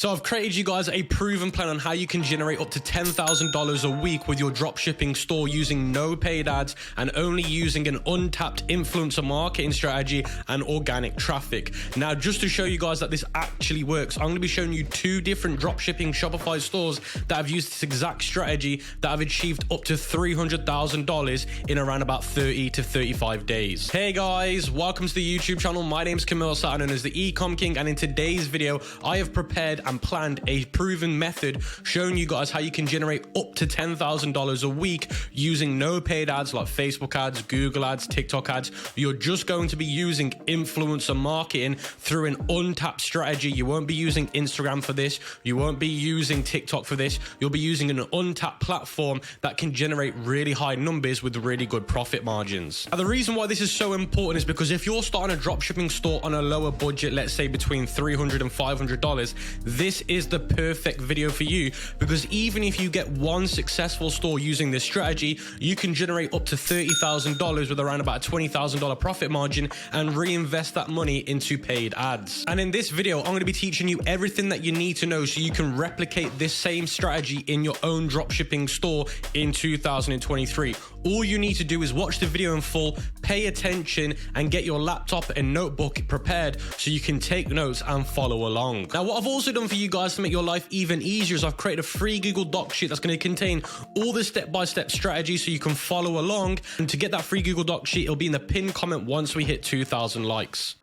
So I've created you guys a proven plan on how you can generate up to $10,000 a week with your dropshipping store using no paid ads and only using an untapped influencer marketing strategy and organic traffic. Now, just to show you guys that this actually works, I'm going to be showing you two different dropshipping Shopify stores that have used this exact strategy that have achieved up to $300,000 in around about 30 to 35 days. Hey guys, welcome to the YouTube channel. My name is Mohsin, known as the ECOM King, and in today's video, I have prepared and planned a proven method showing you guys how you can generate up to $10,000 a week using no paid ads like Facebook ads, Google ads, TikTok ads. You're just going to be using influencer marketing through an untapped strategy. You won't be using Instagram for this. You won't be using TikTok for this. You'll be using an untapped platform that can generate really high numbers with really good profit margins. Now, the reason why this is so important is because if you're starting a dropshipping store on a lower budget, let's say between $300 and $500, this is the perfect video for you, because even if you get one successful store using this strategy, you can generate up to $30,000 with around about a $20,000 profit margin and reinvest that money into paid ads. And in this video, I'm going to be teaching you everything that you need to know so you can replicate this same strategy in your own dropshipping store in 2023. All you need to do is watch the video in full, pay attention, and get your laptop and notebook prepared so you can take notes and follow along. Now, what I've also done for you guys to make your life even easier is I've created a free Google Doc sheet that's going to contain all the step-by-step strategies so you can follow along. And to get that free Google Doc sheet, it'll be in the pinned comment once we hit 2,000 likes.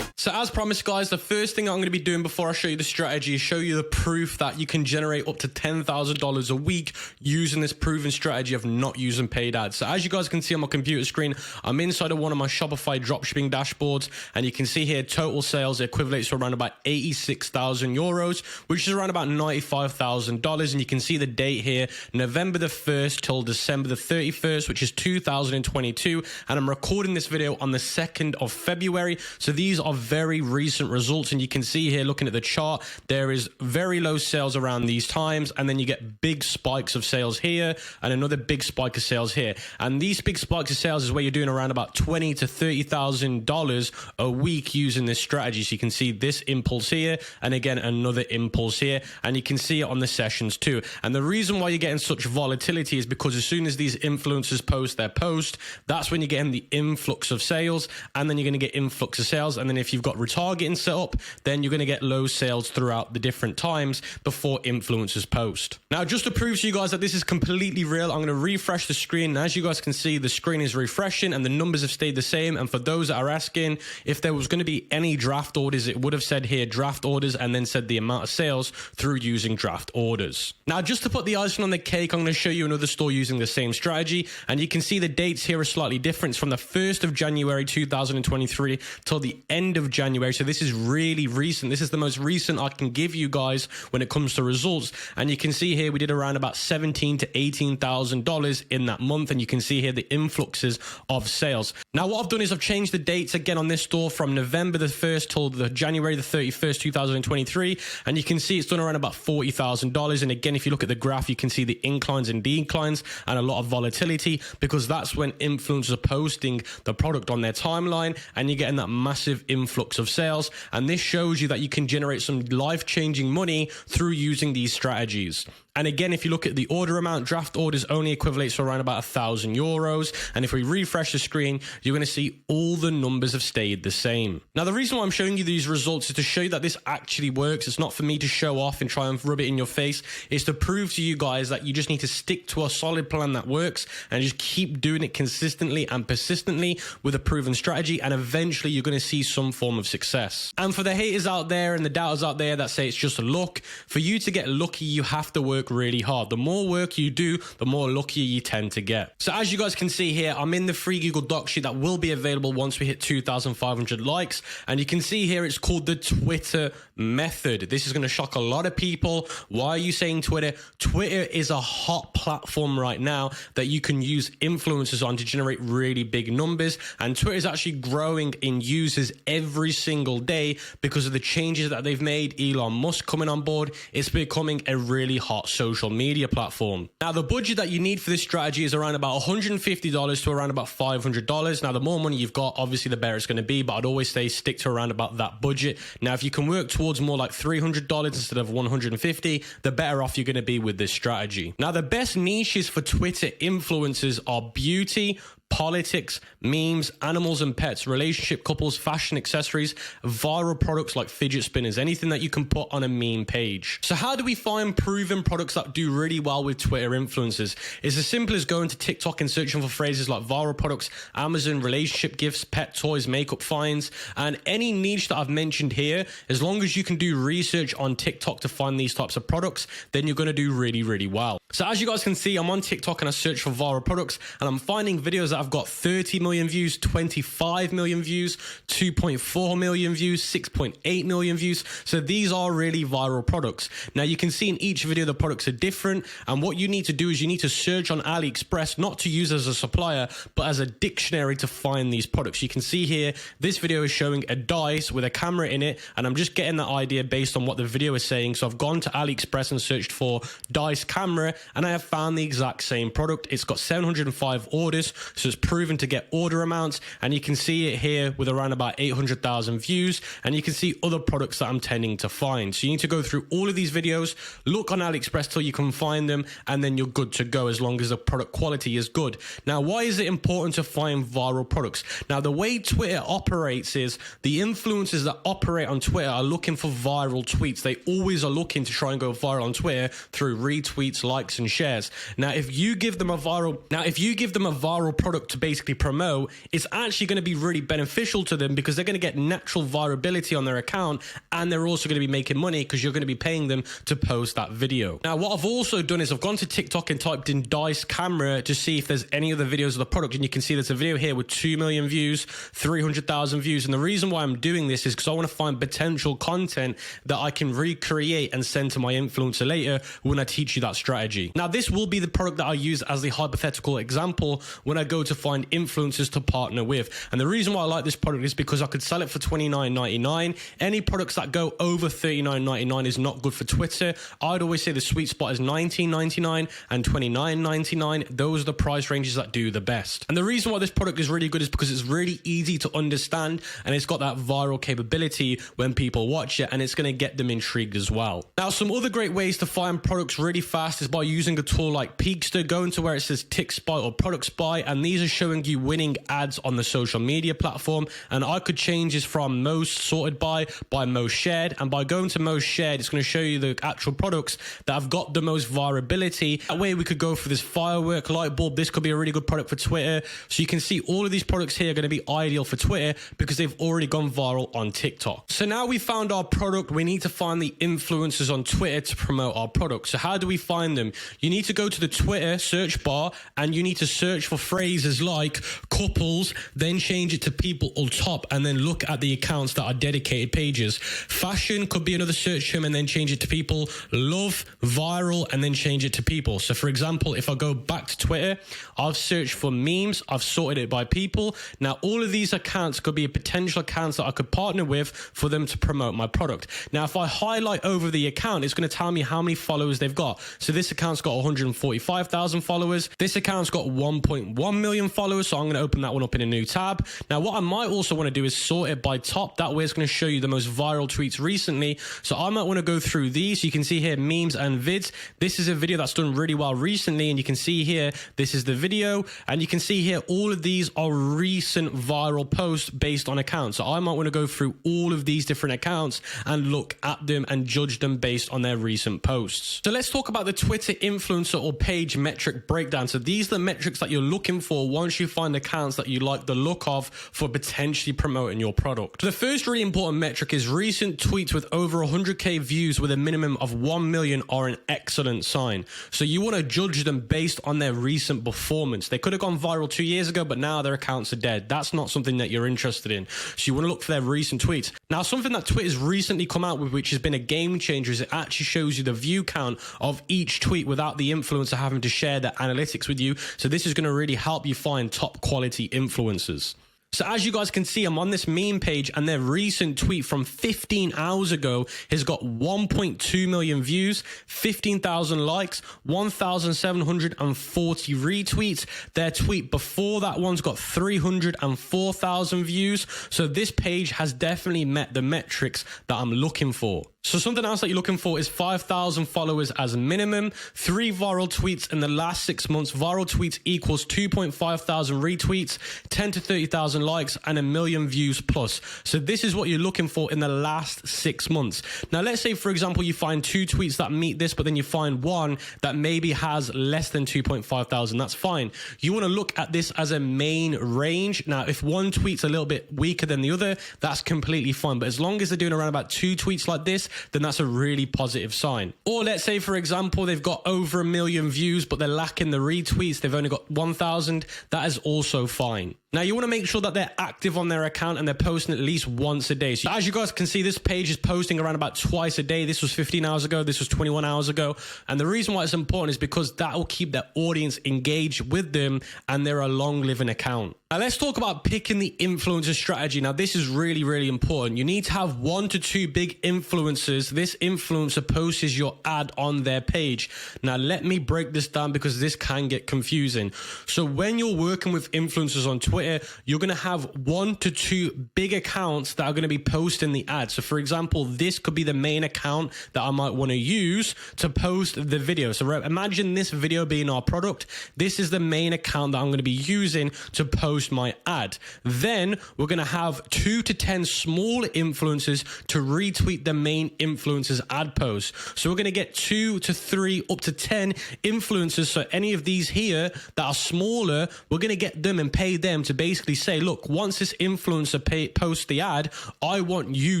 So as promised, guys, the first thing I'm going to be doing before I show you the strategy is show you the proof that you can generate up to $10,000 a week using this proven strategy of not using paid ads. So as you guys can see on my computer screen, I'm inside of one of my Shopify dropshipping dashboards, and you can see here total sales equates to around about 86,000 euros, which is around about $95,000. And you can see the date here, November the 1st till December the 31st, which is 2022. And I'm recording this video on the 2nd of February. So these are very recent results, and you can see here looking at the chart, there is very low sales around these times, and then you get big spikes of sales here and another big spike of sales here. And these big spikes of sales is where you're doing around about $20,000 to $30,000 a week using this strategy. So you can see this impulse here, and again another impulse here, and you can see it on the sessions too. And the reason why you're getting such volatility is because as soon as these influencers post their post, that's when you're getting the influx of sales, and then you're going to get influx of sales, and then if you've got retargeting set up, then you're going to get low sales throughout the different times before influencers post. Now, just to prove to you guys that this is completely real, I'm going to refresh the screen. And as you guys can see, the screen is refreshing and the numbers have stayed the same. And for those that are asking if there was going to be any draft orders, it would have said here draft orders and then said the amount of sales through using draft orders. Now, just to put the icing on the cake, I'm going to show you another store using the same strategy. And you can see the dates here are slightly different. It's from the 1st of January 2023 till the end of January. So this is really recent. This is the most recent I can give you guys when it comes to results. And you can see here we did around about $17,000 to $18,000 in that month. And you can see here the influxes of sales. Now, what I've done is I've changed the dates again on this store from November the 1st till the January the 31st, 2023. And you can see it's done around about $40,000. And again, if you look at the graph, you can see the inclines and declines and a lot of volatility, because that's when influencers are posting the product on their timeline and you're getting that massive influx of sales. And this shows you that you can generate some life-changing money through using these strategies. And again, if you look at the order amount, draft orders only equates to around about 1,000 euros. And if we refresh the screen, you're going to see all the numbers have stayed the same. Now, the reason why I'm showing you these results is to show you that this actually works. It's not for me to show off and try and rub it in your face. It's to prove to you guys that you just need to stick to a solid plan that works and just keep doing it consistently and persistently with a proven strategy. And eventually you're going to see some form of success. And for the haters out there and the doubters out there that say it's just luck, for you to get lucky, you have to work really hard. The more work you do, the more luckier you tend to get. So as you guys can see here, I'm in the free Google Doc sheet that will be available once we hit 2,500 likes. And you can see here it's called the Twitter method. This is going to shock a lot of people. Why are you saying Twitter? Twitter is a hot platform right now that you can use influencers on to generate really big numbers. And Twitter is actually growing in users every single day because of the changes that they've made. Elon Musk coming on board. It's becoming a really hot social media platform. Now, the budget that you need for this strategy is around about $150 to around about $500. Now, the more money you've got, obviously the better it's going to be, but I'd always say stick to around about that budget. Now, if you can work towards more like $300 instead of $150, the better off you're going to be with this strategy. Now, the best niches for Twitter influencers are beauty, politics, memes, animals and pets, relationship, couples, fashion, accessories, viral products like fidget spinners, anything that you can put on a meme page. So how do we find proven products that do really well with Twitter influencers? It's as simple as going to TikTok and searching for phrases like viral products, Amazon, relationship gifts, pet toys, makeup finds, and any niche that I've mentioned here. As long as you can do research on TikTok to find these types of products, then you're going to do really, really well. So as you guys can see, I'm on TikTok and I search for viral products and I'm finding videos that have got 30 million views, 25 million views, 2.4 million views, 6.8 million views. So these are really viral products. Now you can see in each video the products are different, and what you need to do is you need to search on AliExpress, not to use as a supplier, but as a dictionary to find these products. You can see here, this video is showing a dice with a camera in it, and I'm just getting that idea based on what the video is saying. So I've gone to AliExpress and searched for dice camera, and I have found the exact same product. It's got 705 orders, so it's proven to get order amounts, and you can see it here with around about 800,000 views, and you can see other products that I'm tending to find. So you need to go through all of these videos, look on AliExpress till you can find them, and then you're good to go as long as the product quality is good. Now, why is it important to find viral products? Now, the way Twitter operates is the influencers that operate on Twitter are looking for viral tweets. They always are looking to try and go viral on Twitter through retweets, likes, and shares. Now, if you give them a viral product to basically promote, it's actually going to be really beneficial to them because they're going to get natural virality on their account, and they're also going to be making money because you're going to be paying them to post that video. Now, what I've also done is I've gone to TikTok and typed in dice camera to see if there's any other videos of the product, and you can see there's a video here with 2 million views, 300,000 views, and the reason why I'm doing this is because I want to find potential content that I can recreate and send to my influencer later when I teach you that strategy. Now, this will be the product that I use as the hypothetical example when I go to find influencers to partner with. And the reason why I like this product is because I could sell it for $29.99. Any products that go over $39.99 is not good for Twitter. I'd always say the sweet spot is $19.99 and $29.99. Those are the price ranges that do the best. And the reason why this product is really good is because it's really easy to understand, and it's got that viral capability when people watch it, and it's going to get them intrigued as well. Now, some other great ways to find products really fast is by using a tool like Peakster. Go into where it says Tick Spy or Product Spy, and these are showing you winning ads on the social media platform. And I could change this from most sorted by most shared, and by going to most shared, it's going to show you the actual products that have got the most virality. That way we could go for this firework light bulb. This could be a really good product for Twitter. So you can see all of these products here are going to be ideal for Twitter because they've already gone viral on TikTok. So now we found our product, we need to find the influencers on Twitter to promote our product. So how do we find them? You need to go to the Twitter search bar and you need to search for phrases like couples, then change it to people on top, and then look at the accounts that are dedicated pages. Fashion could be another search term and then change it to people. Love, viral, and then change it to people. So for example, if I go back to Twitter, I've searched for memes, I've sorted it by people. Now all of these accounts could be potential accounts that I could partner with for them to promote my product. Now if I highlight over the account, it's going to tell me how many followers they've got. So this account's got 145,000 followers. This account's got 1.1 million followers, so I'm going to open that one up in a new tab. Now what I might also want to do is sort it by top. That way it's going to show you the most viral tweets recently. So I might want to go through these. You can see here memes and vids. This is a video that's done really well recently, and you can see here this is the video, and you can see here all of these are recent viral posts based on accounts. So I might want to go through all of these different accounts and look at them and judge them based on their recent posts. So let's talk about the Twitter influencer or page metric breakdown. So these are the metrics that you're looking for once you find accounts that you like the look of for potentially promoting your product. The first really important metric is recent tweets with over 100k views with a minimum of 1 million are an excellent sign. So you want to judge them based on their recent performance. They could have gone viral 2 years ago, but now their accounts are dead. That's not something that you're interested in. So you want to look for their recent tweets. Now, something that Twitter's recently come out with, which has been a game changer, is it actually shows you the view count of each tweet without the influencer having to share their analytics with you. So this is going to really help you find top quality influencers. So as you guys can see, I'm on this meme page and their recent tweet from 15 hours ago has got 1.2 million views, 15,000 likes, 1,740 retweets. Their tweet before that one's got 304,000 views. So this page has definitely met the metrics that I'm looking for. So something else that you're looking for is 5,000 followers as a minimum, 3 viral tweets in the last 6 months. Viral tweets equals 2.5 thousand retweets, 10 to 30,000 likes, and 1 million views plus. So this is what you're looking for in the last 6 months. Now, let's say, for example, you find 2 tweets that meet this, but then you find one that maybe has less than 2.5 thousand. That's fine. You want to look at this as a main range. Now, if one tweet's a little bit weaker than the other, that's completely fine. But as long as they're doing around about 2 tweets like this, then that's a really positive sign. Or let's say, for example, they've got over 1 million views, but they're lacking the retweets. They've only got 1,000. That is also fine. Now, you want to make sure that they're active on their account and they're posting at least once a day. So as you guys can see, this page is posting around about twice a day. This was 15 hours ago. This was 21 hours ago. And the reason why it's important is because that will keep their audience engaged with them and they're a long-living account. Now, let's talk about picking the influencer strategy. Now, this is really, really important. You need to have 1 to 2 big influencers. This influencer posts your ad on their page. Now, let me break this down because this can get confusing. So when you're working with influencers on Twitter, you're going to have 1 to 2 big accounts that are going to be posting the ad. So for example, this could be the main account that I might want to use to post the video. So imagine this video being our product. This is the main account that I'm going to be using to post my ad. Then we're going to have 2 to 10 small influencers to retweet the main influencer's ad post. So we're going to get 2 to 3 up to 10 influencers. So any of these here that are smaller, we're going to get them and pay them to basically say, look, once this influencer posts the ad, I want you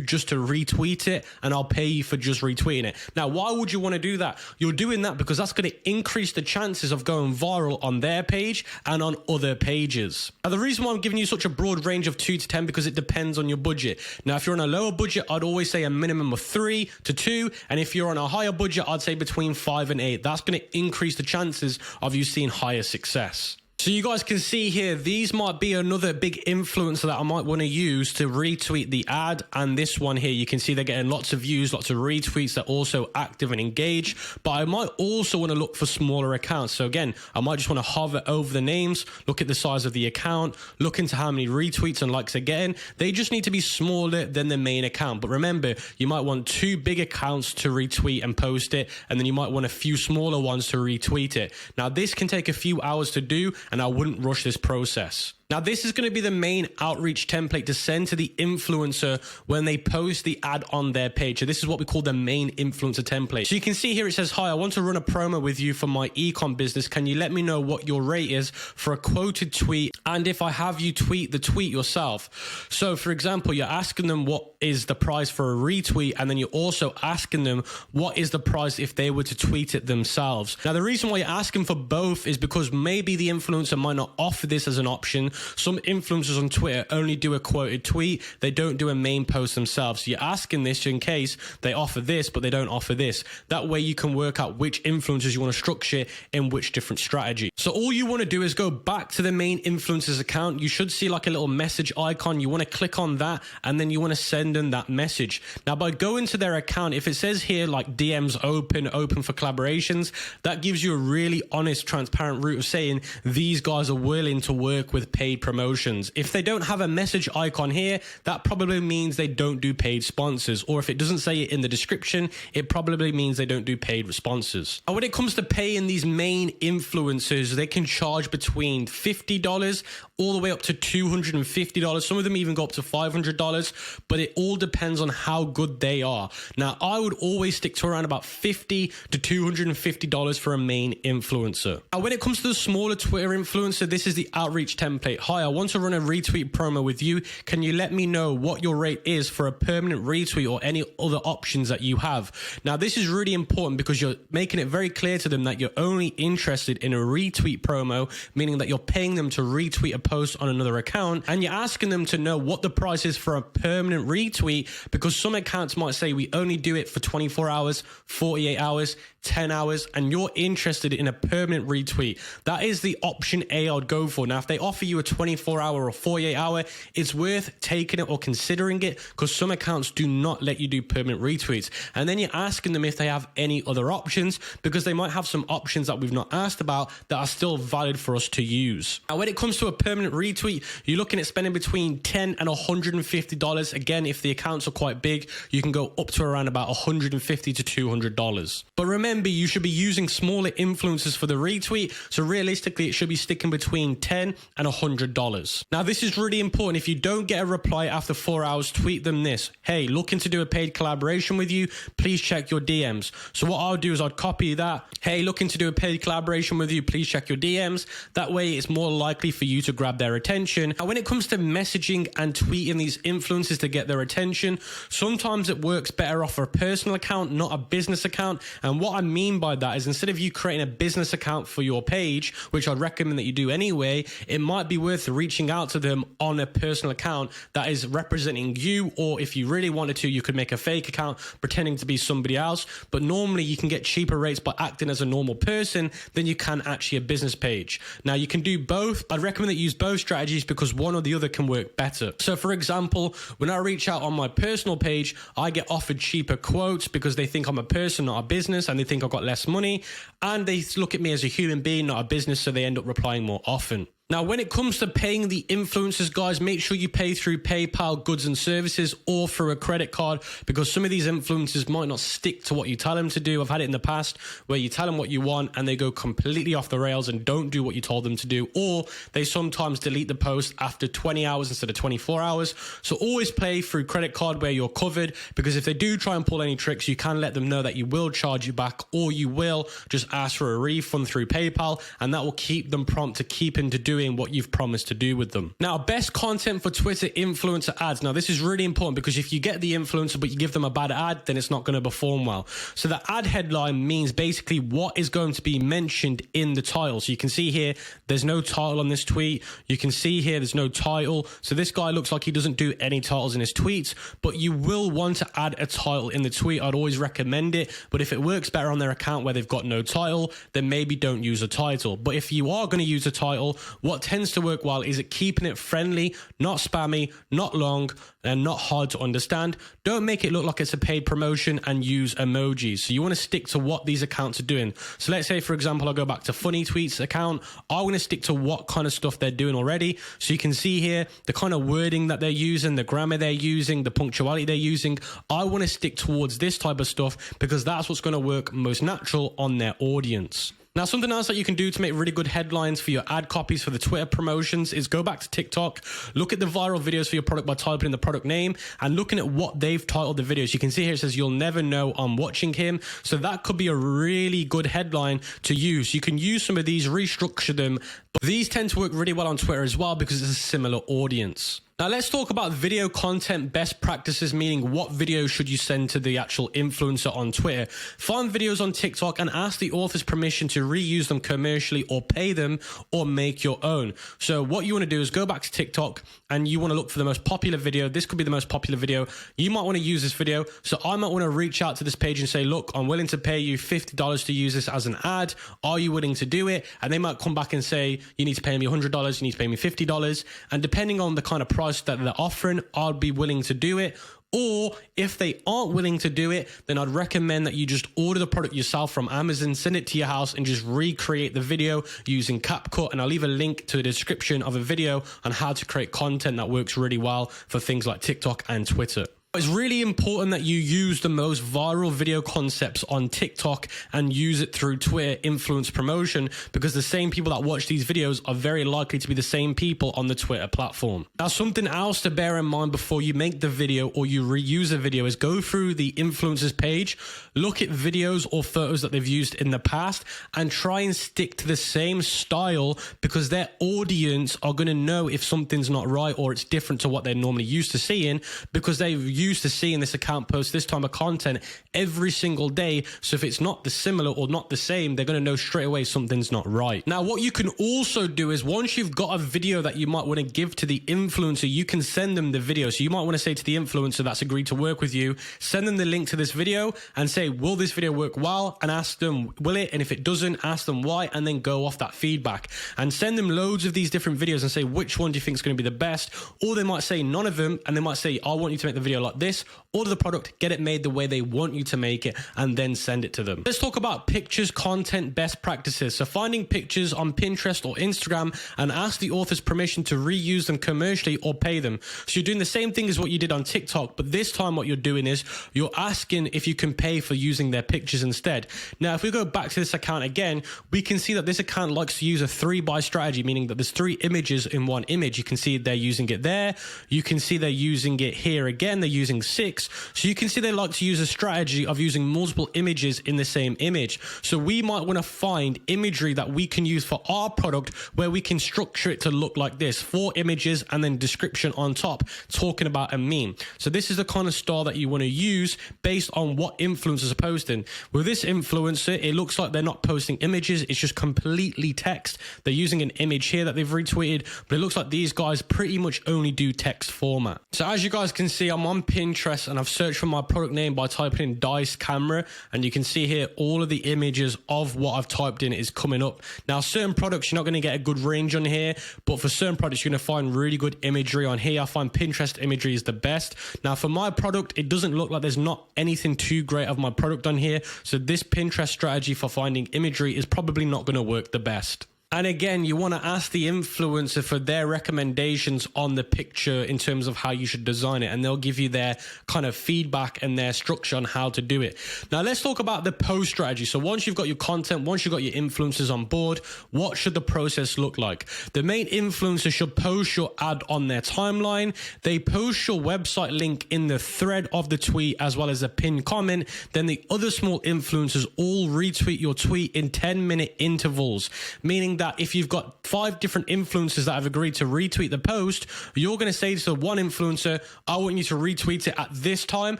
just to retweet it and I'll pay you for just retweeting it. Now, why would you want to do that? You're doing that because that's going to increase the chances of going viral on their page and on other pages. Now, the reason why I'm giving you such a broad range of 2 to 10 because it depends on your budget. Now, if you're on a lower budget, I'd always say a minimum of 3 to 2. And if you're on a higher budget, I'd say between 5 and 8. That's going to increase the chances of you seeing higher success. So you guys can see here, these might be another big influencer that I might want to use to retweet the ad. And this one here, you can see they're getting lots of views, lots of retweets. They're also active and engaged. But I might also want to look for smaller accounts. So again, I might just want to hover over the names, look at the size of the account, look into how many retweets and likes they're getting. They just need to be smaller than the main account. But remember, you might want 2 big accounts to retweet and post it. And then you might want a few smaller ones to retweet it. Now, this can take a few hours to do, and I wouldn't rush this process. Now, this is going to be the main outreach template to send to the influencer when they post the ad on their page. So this is what we call the main influencer template. So you can see here it says, hi, I want to run a promo with you for my ECOM business. Can you let me know what your rate is for a quoted tweet? And if I have you tweet the tweet yourself. So for example, you're asking them what is the price for a retweet. And then you're also asking them what is the price if they were to tweet it themselves. Now, the reason why you're asking for both is because maybe the influencer might not offer this as an option. Some influencers on Twitter only do a quoted tweet. They don't do a main post themselves. So you're asking this in case they offer this, but they don't offer this. That way you can work out which influencers you want to structure in which different strategy. So all you want to do is go back to the main influencer's account. You should see like a little message icon. You want to click on that and then you want to send them that message. Now, by going to their account, if it says here like DMs open for collaborations, that gives you a really honest, transparent route of saying these guys are willing to work with paid promotions. If they don't have a message icon here, that probably means they don't do paid sponsors. Or if it doesn't say it in the description, it probably means they don't do paid responses. And when it comes to paying these main influencers, they can charge between $50 all the way up to $250. Some of them even go up to $500, but it all depends on how good they are. Now, I would always stick to around about $50 to $250 for a main influencer. Now, when it comes to the smaller Twitter influencer, this is the outreach template. Hi, I want to run a retweet promo with you. Can you let me know what your rate is for a permanent retweet or any other options that you have? Now, this is really important because you're making it very clear to them that you're only interested in a retweet promo, meaning that you're paying them to retweet a post on another account, and you're asking them to know what the price is for a permanent retweet, because some accounts might say we only do it for 24 hours, 48 hours, 10 hours, and you're interested in a permanent retweet, that is the option A I'd go for. Now, if they offer you a 24-hour or 48-hour, it's worth taking it or considering it, because some accounts do not let you do permanent retweets. And then you're asking them if they have any other options, because they might have some options that we've not asked about that are still valid for us to use. Now, when it comes to a permanent retweet, you're looking at spending between $10 and $150. Again, if the accounts are quite big, you can go up to around about $150 to $200. But remember, you should be using smaller influencers for the retweet, so realistically it should be sticking between $10 and $100. Now, this is really important. If you don't get a reply after 4 hours, tweet them this: hey, looking to do a paid collaboration with you, please check your DMs. So what I'll do is I'd copy that: hey, looking to do a paid collaboration with you, please check your DMs. That way it's more likely for you to grab their attention. Now, when it comes to messaging and tweeting these influencers to get their attention, sometimes it works better off a personal account, not a business account. And what I mean by that is, instead of you creating a business account for your page, which I'd recommend that you do anyway, it might be worth reaching out to them on a personal account that is representing you. Or if you really wanted to, you could make a fake account pretending to be somebody else. But normally you can get cheaper rates by acting as a normal person than you can actually a business page. Now, you can do both. I'd recommend that you use both strategies because one or the other can work better. So for example, when I reach out on my personal page, I get offered cheaper quotes because they think I'm a person, not a business, and they think I've got less money, and they look at me as a human being, not a business, so they end up replying more often. Now, when it comes to paying the influencers, guys, make sure you pay through PayPal, goods and services, or through a credit card, because some of these influencers might not stick to what you tell them to do. I've had it in the past where you tell them what you want and they go completely off the rails and don't do what you told them to do, or they sometimes delete the post after 20 hours instead of 24 hours. So always pay through credit card where you're covered, because if they do try and pull any tricks, you can let them know that you will charge you back, or you will just ask for a refund through PayPal, and that will keep them prompt to keep into doing what you've promised to do with them. Now, best content for Twitter influencer ads. Now, this is really important, because if you get the influencer but you give them a bad ad, then it's not going to perform well. So the ad headline means basically what is going to be mentioned in the title. So you can see here, there's no title on this tweet. You can see here, there's no title. So this guy looks like he doesn't do any titles in his tweets, but you will want to add a title in the tweet. I'd always recommend it, but if it works better on their account where they've got no title, then maybe don't use a title. But if you are going to use a title, what tends to work well is it keeping it friendly, not spammy, not long, and not hard to understand. Don't make it look like it's a paid promotion, and use emojis. So you want to stick to what these accounts are doing. So let's say, for example, I go back to Funny Tweets account. I want to stick to what kind of stuff they're doing already. So you can see here the kind of wording that they're using, the grammar they're using, the punctuality they're using. I want to stick towards this type of stuff because that's what's going to work most natural on their audience. Now, something else that you can do to make really good headlines for your ad copies for the Twitter promotions is go back to TikTok, look at the viral videos for your product by typing in the product name and looking at what they've titled the videos. You can see here it says, "You'll never know I'm watching him." So that could be a really good headline to use. You can use some of these, restructure them, but these tend to work really well on Twitter as well because it's a similar audience. Now, let's talk about video content best practices, meaning what videos should you send to the actual influencer on Twitter. Find videos on TikTok and ask the author's permission to reuse them commercially, or pay them, or make your own. So what you want to do is go back to TikTok and you want to look for the most popular video. This could be the most popular video. You might want to use this video. So I might want to reach out to this page and say, look, I'm willing to pay you $50 to use this as an ad. Are you willing to do it? And they might come back and say, you need to pay me $100, you need to pay me $50. And depending on the kind of price that they're offering, I'll be willing to do it. Or if they aren't willing to do it, then I'd recommend that you just order the product yourself from Amazon, send it to your house, and just recreate the video using CapCut. And I'll leave a link to the description of a video on how to create content that works really well for things like TikTok and Twitter. It's really important that you use the most viral video concepts on TikTok and use it through Twitter influence promotion, because the same people that watch these videos are very likely to be the same people on the Twitter platform. Now, something else to bear in mind before you make the video or you reuse a video is go through the influencers page, look at videos or photos that they've used in the past, and try and stick to the same style, because their audience are going to know if something's not right or it's different to what they're normally used to seeing, because they've used to seeing this account post this type of content every single day. So if it's not the similar or not the same, they're going to know straight away something's not right. Now, what you can also do is once you've got a video that you might want to give to the influencer, you can send them the video. So you might want to say to the influencer that's agreed to work with you, send them the link to this video and say, will this video work well? And ask them, will it? And if it doesn't, ask them why, and then go off that feedback and send them loads of these different videos and say, which one do you think is going to be the best? Or they might say none of them, and they might say, I want you to make the video like this. Order the product, get it made the way they want you to make it, and then send it to them. Let's talk about pictures, content, best practices. So finding pictures on Pinterest or Instagram and ask the author's permission to reuse them commercially or pay them. So you're doing the same thing as what you did on TikTok, but this time what you're doing is you're asking if you can pay for using their pictures instead. Now, if we go back to this account again, we can see that this account likes to use a 3x strategy, meaning that there's 3 images in one image. You can see they're using it there. You can see they're using it here again. They're using 6. So you can see they like to use a strategy of using multiple images in the same image. So we might want to find imagery that we can use for our product where we can structure it to look like this: 4 images and then description on top talking about a meme. So this is the kind of style that you want to use based on what influencers are posting. With this influencer, it looks like they're not posting images. It's just completely text. They're using an image here that they've retweeted, but it looks like these guys pretty much only do text format. So as you guys can see, I'm on Pinterest and I've searched for my product name by typing in Dice Camera, and you can see here all of the images of what I've typed in is coming up. Now, certain products you're not going to get a good range on here, but for certain products you're going to find really good imagery on here. I find Pinterest imagery is the best. Now, for my product, it doesn't look like there's not anything too great of my product on here, so this Pinterest strategy for finding imagery is probably not going to work the best. And again, you want to ask the influencer for their recommendations on the picture in terms of how you should design it. And they'll give you their kind of feedback and their structure on how to do it. Now, let's talk about the post strategy. So once you've got your content, once you've got your influencers on board, what should the process look like? The main influencer should post your ad on their timeline. They post your website link in the thread of the tweet as well as a pinned comment. Then the other small influencers all retweet your tweet in 10-minute intervals, meaning that if you've got 5 different influencers that have agreed to retweet the post, you're going to say to one influencer, I want you to retweet it at this time,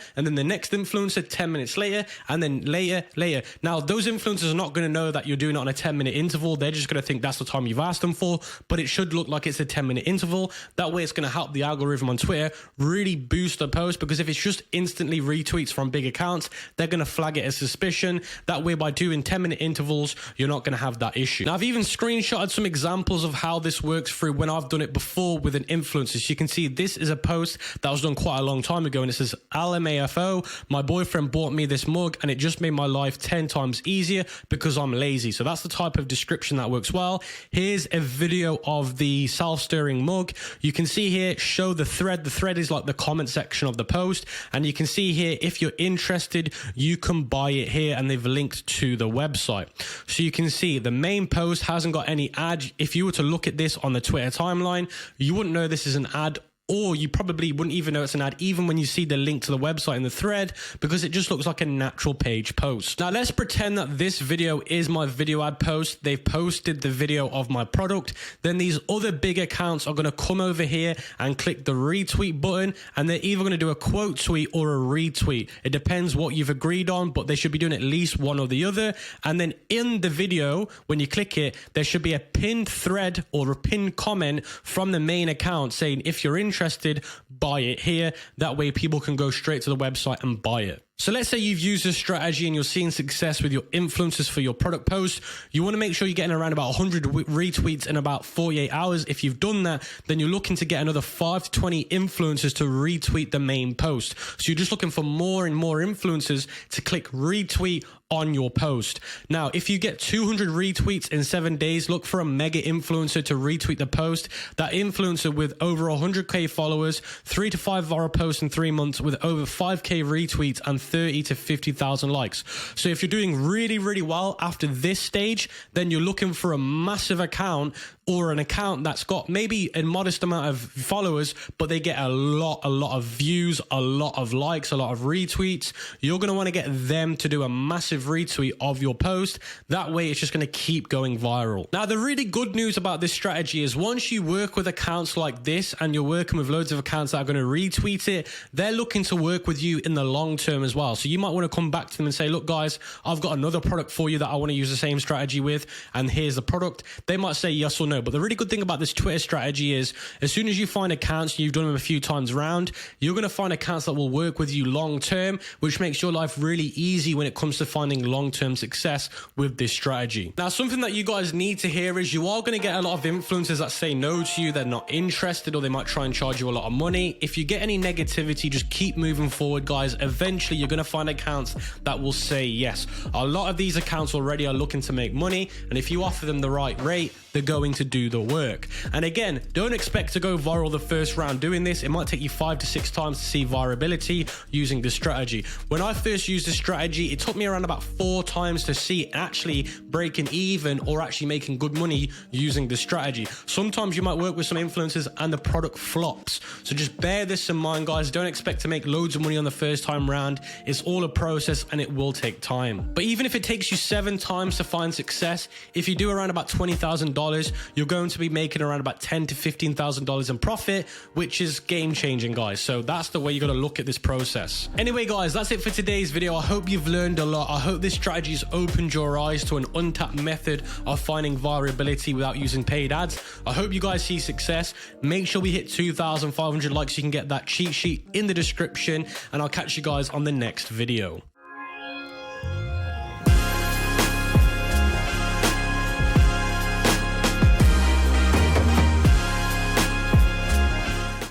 and then the next influencer 10 minutes later, and then later. Now, those influencers are not going to know that you're doing it on a 10-minute interval. They're just going to think that's the time you've asked them for, but it should look like it's a 10-minute interval. That way it's going to help the algorithm on Twitter really boost the post, because if it's just instantly retweets from big accounts, they're going to flag it as suspicion. That way, by doing 10-minute intervals, you're not going to have that issue. Now, I've even screenshotted some examples of how this works through when I've done it before with an influencer. So you can see this is a post that was done quite a long time ago, and it says, LMAFO, my boyfriend bought me this mug and it just made my life 10 times easier because I'm lazy. So that's the type of description that works well. Here's a video of the self-stirring mug. You can see here, show the thread. The thread is like the comment section of the post, and you can see here, if you're interested, you can buy it here, and they've linked to the website. So you can see the main post hasn't got any ad. If you were to look at this on the Twitter timeline, you wouldn't know this is an ad, or you probably wouldn't even know it's an ad even when you see the link to the website in the thread, because it just looks like a natural page post. Now, let's pretend that this video is my video ad post. They've posted the video of my product. Then these other big accounts are going to come over here and click the retweet button, and they're either going to do a quote tweet or a retweet. It depends what you've agreed on, but they should be doing at least one or the other. And then in the video, when you click it, there should be a pinned thread or a pinned comment from the main account saying, if you're interested, buy it here. That way people can go straight to the website and buy it. So let's say you've used this strategy and you're seeing success with your influencers for your product post. You want to make sure you're getting around about 100 retweets in about 48 hours. If you've done that, then you're looking to get another 5 to 20 influencers to retweet the main post. So you're just looking for more and more influencers to click retweet on your post. Now, if you get 200 retweets in 7 days, look for a mega influencer to retweet the post. That influencer with over 100k followers, 3 to 5 viral posts in 3 months with over 5k retweets and 30 to 50,000 likes. So if you're doing really, really well after this stage, then you're looking for a massive account, or an account that's got maybe a modest amount of followers, but they get a lot of views, a lot of likes, a lot of retweets. You're going to want to get them to do a massive retweet of your post. That way it's just going to keep going viral. Now, the really good news about this strategy is once you work with accounts like this and you're working with loads of accounts that are going to retweet it, they're looking to work with you in the long term as well. So you might want to come back to them and say, look guys, I've got another product for you that I want to use the same strategy with, and here's the product. They might say yes or no. But the really good thing about this Twitter strategy is as soon as you find accounts, you've done them a few times around, you're going to find accounts that will work with you long term, which makes your life really easy when it comes to finding long-term success with this strategy. Now, something that you guys need to hear is you are going to get a lot of influencers that say no to you, they're not interested, or they might try and charge you a lot of money. If you get any negativity, just keep moving forward, guys. Eventually, you're going to find accounts that will say yes. A lot of these accounts already are looking to make money, and if you offer them the right rate, they're going to do the work. And again, don't expect to go viral the first round doing this. It might take you 5 to 6 times to see virality using this strategy. When I first used this strategy, it took me around about 4 times to see actually breaking even or actually making good money using this strategy. Sometimes you might work with some influencers and the product flops. So just bear this in mind, guys. Don't expect to make loads of money on the first time round. It's all a process and it will take time. But even if it takes you 7 times to find success, if you do around about $20,000, you're going to be making around about $10,000 to $15,000 in profit, which is game changing, guys. So that's the way you got to look at this process. Anyway, guys, that's it for today's video. I hope you've learned a lot. I hope this strategy has opened your eyes to an untapped method of finding virality without using paid ads. I hope you guys see success. Make sure we hit 2,500 likes. You can get that cheat sheet in the description, and I'll catch you guys on the next video.